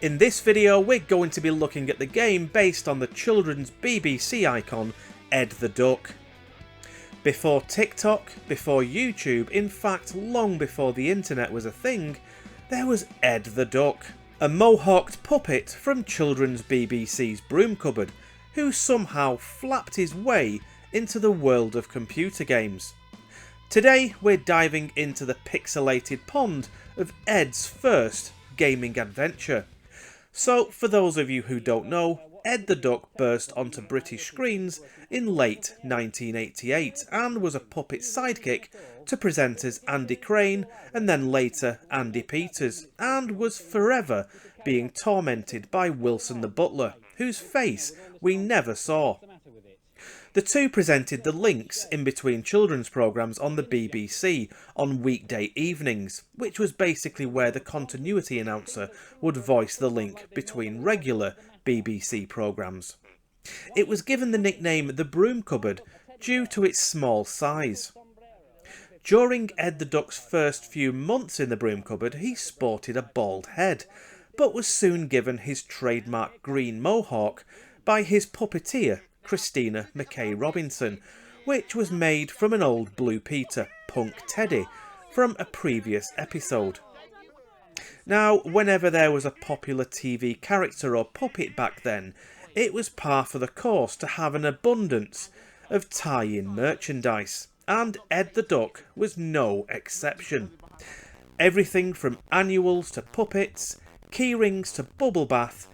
In this video we're going to be looking at the game based on the children's BBC icon Ed the Duck. Before TikTok, before YouTube, in fact long before the internet was a thing, there was Ed the Duck, a mohawked puppet from children's BBC's broom cupboard who somehow flapped his way into the world of computer games. Today we're diving into the pixelated pond of Ed's first gaming adventure. So for those of you who don't know, Ed the Duck burst onto British screens in late 1988 and was a puppet sidekick to presenters Andy Crane and then later Andy Peters, and was forever being tormented by Wilson the Butler, whose face we never saw. The two presented the links in between children's programmes on the BBC on weekday evenings, which was basically where the continuity announcer would voice the link between regular BBC programmes. It was given the nickname the Broom Cupboard due to its small size. During Ed the Duck's first few months in the Broom Cupboard, he sported a bald head, but was soon given his trademark green mohawk by his puppeteer Christina Mackay Robinson, which was made from an old Blue Peter Punk Teddy from a previous episode. Now, whenever there was a popular TV character or puppet back then, it was par for the course to have an abundance of tie-in merchandise, and Ed the Duck was no exception. Everything from annuals to puppets, keyrings to bubble bath,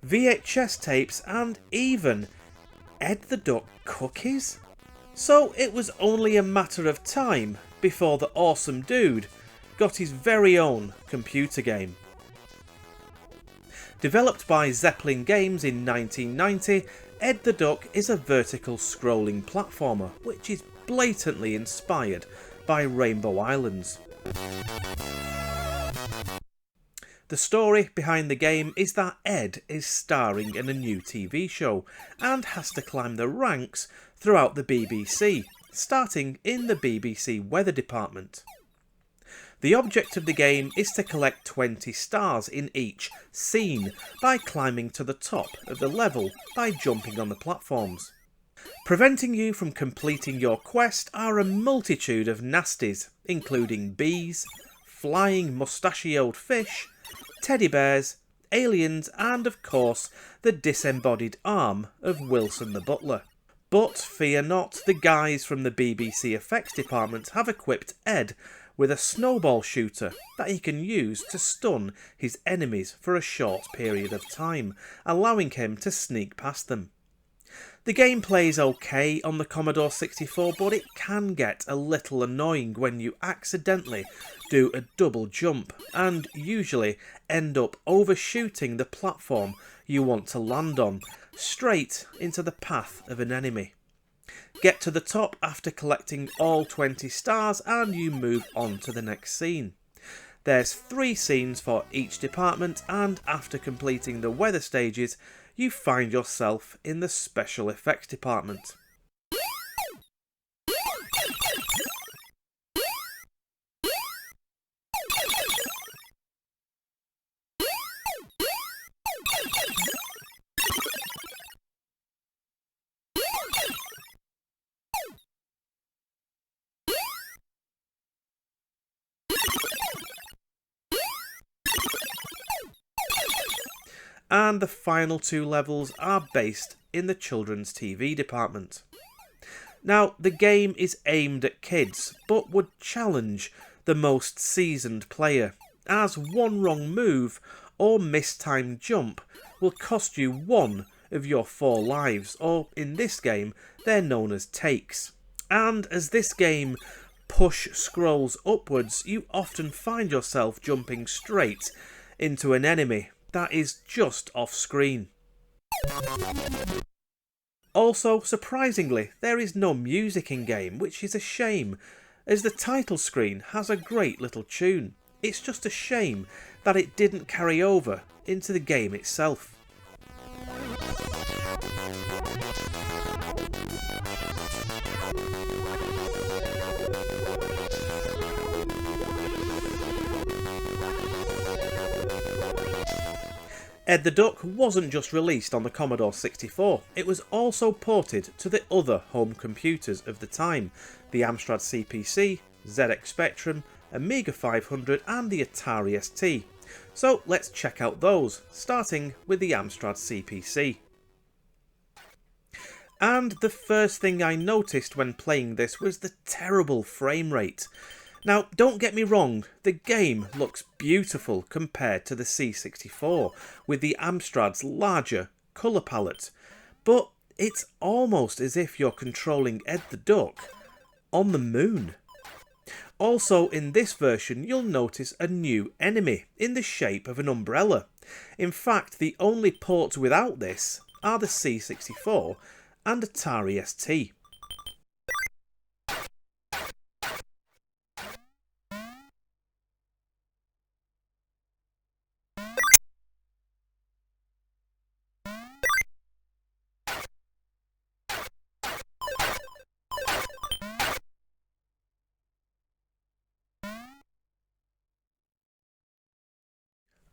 VHS tapes, and even Ed the Duck cookies? So it was only a matter of time before the awesome dude got his very own computer game. Developed by Zeppelin Games in 1990, Ed the Duck is a vertical scrolling platformer which is blatantly inspired by Rainbow Islands. The story behind the game is that Ed is starring in a new TV show and has to climb the ranks throughout the BBC, starting in the BBC weather department. The object of the game is to collect 20 stars in each scene by climbing to the top of the level by jumping on the platforms. Preventing you from completing your quest are a multitude of nasties, including bees, flying mustachioed fish, teddy bears, aliens, and of course the disembodied arm of Wilson the Butler. But fear not, the guys from the BBC effects department have equipped Ed with a snowball shooter that he can use to stun his enemies for a short period of time, allowing him to sneak past them. The game plays okay on the Commodore 64, but it can get a little annoying when you accidentally do a double jump and usually end up overshooting the platform you want to land on, straight into the path of an enemy. Get to the top after collecting all 20 stars and you move on to the next scene. There's 3 scenes for each department, and after completing the weather stages you find yourself in the special effects department. And the final 2 levels are based in the children's TV department. Now, the game is aimed at kids, but would challenge the most seasoned player, as one wrong move or mistimed jump will cost you 1 of your 4 lives, or in this game they're known as takes. And as this game push scrolls upwards, you often find yourself jumping straight into an enemy that is just off screen. Also, surprisingly, there is no music in game, which is a shame, as the title screen has a great little tune. It's just a shame that it didn't carry over into the game itself. Ed the Duck wasn't just released on the Commodore 64, it was also ported to the other home computers of the time, the Amstrad CPC, ZX Spectrum, Amiga 500 and the Atari ST. So let's check out those, starting with the Amstrad CPC. And the first thing I noticed when playing this was the terrible frame rate. Now, don't get me wrong, the game looks beautiful compared to the C64, with the Amstrad's larger colour palette, but it's almost as if you're controlling Ed the Duck on the moon. Also, in this version, you'll notice a new enemy in the shape of an umbrella. In fact, the only ports without this are the C64 and Atari ST.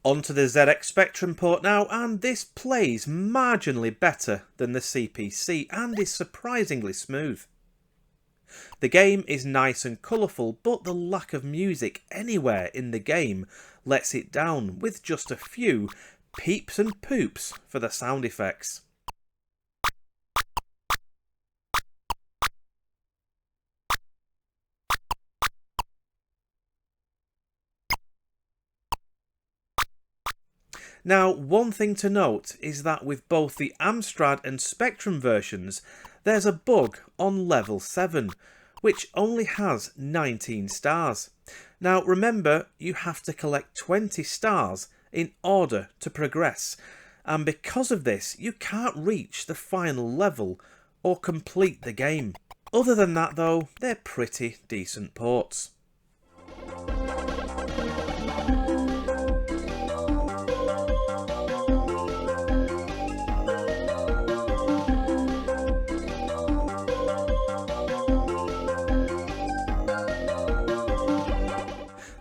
Onto the ZX Spectrum port now, and this plays marginally better than the CPC and is surprisingly smooth. The game is nice and colourful, but the lack of music anywhere in the game lets it down, with just a few peeps and poops for the sound effects. Now, one thing to note is that with both the Amstrad and Spectrum versions, there's a bug on level 7, which only has 19 stars. Now remember, you have to collect 20 stars in order to progress, and because of this, you can't reach the final level or complete the game. Other than that though, they're pretty decent ports.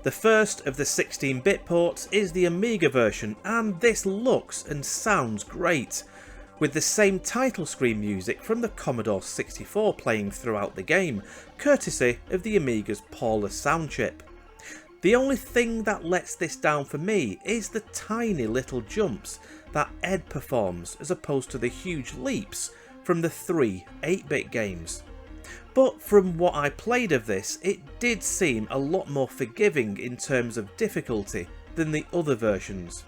The first of the 16-bit ports is the Amiga version, and this looks and sounds great, with the same title screen music from the Commodore 64 playing throughout the game, courtesy of the Amiga's Paula sound chip. The only thing that lets this down for me is the tiny little jumps that Ed performs as opposed to the huge leaps from the 3 8-bit games. But from what I played of this, it did seem a lot more forgiving in terms of difficulty than the other versions.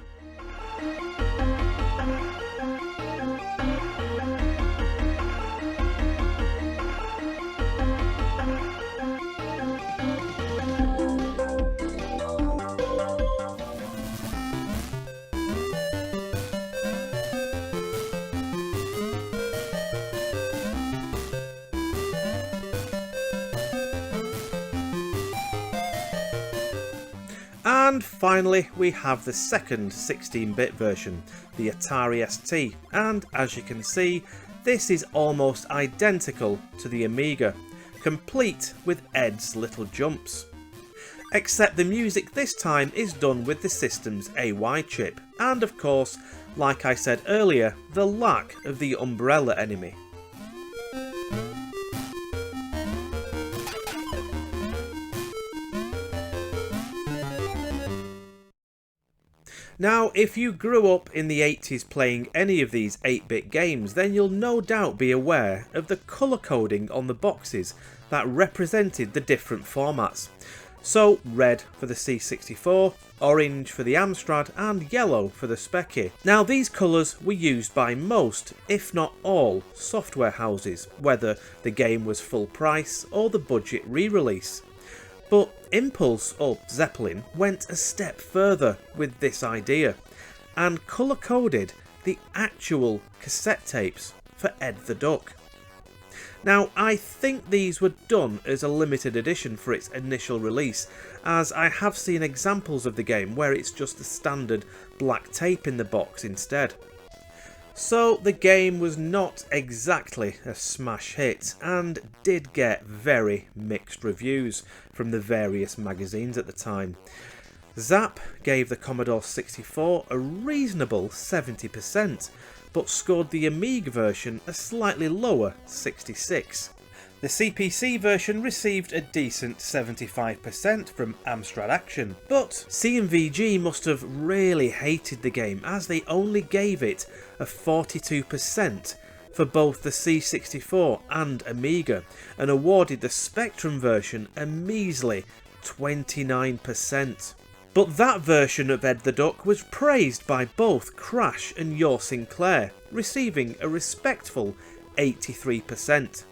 And finally, we have the second 16-bit version, the Atari ST, and as you can see, this is almost identical to the Amiga, complete with Ed's little jumps. Except the music this time is done with the system's AY chip, and of course, like I said earlier, the lack of the umbrella enemy. Now, if you grew up in the 80s playing any of these 8-bit games, then you'll no doubt be aware of the colour coding on the boxes that represented the different formats. So, red for the C64, orange for the Amstrad, and yellow for the Speccy. Now, these colours were used by most, if not all, software houses, whether the game was full price or the budget re-release. But Impulse, or Zeppelin, went a step further with this idea, and colour-coded the actual cassette tapes for Ed the Duck. Now, I think these were done as a limited edition for its initial release, as I have seen examples of the game where it's just the standard black tape in the box instead. So the game was not exactly a smash hit, and did get very mixed reviews from the various magazines at the time. Zap gave the Commodore 64 a reasonable 70%, but scored the Amiga version a slightly lower 66%. The CPC version received a decent 75% from Amstrad Action, but C&VG must have really hated the game as they only gave it a 42% for both the C64 and Amiga, and awarded the Spectrum version a measly 29%. But that version of Ed the Duck was praised by both Crash and Your Sinclair, receiving a respectful 83%.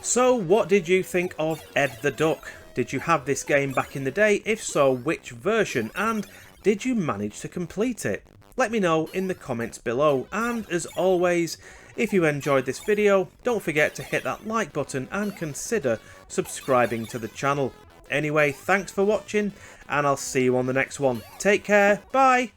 So what did you think of Ed the Duck? Did you have this game back in the day? If so, which version? And did you manage to complete it? Let me know in the comments below, and as always, if you enjoyed this video, don't forget to hit that like button and consider subscribing to the channel. Anyway, thanks for watching, and I'll see you on the next one. Take care, bye!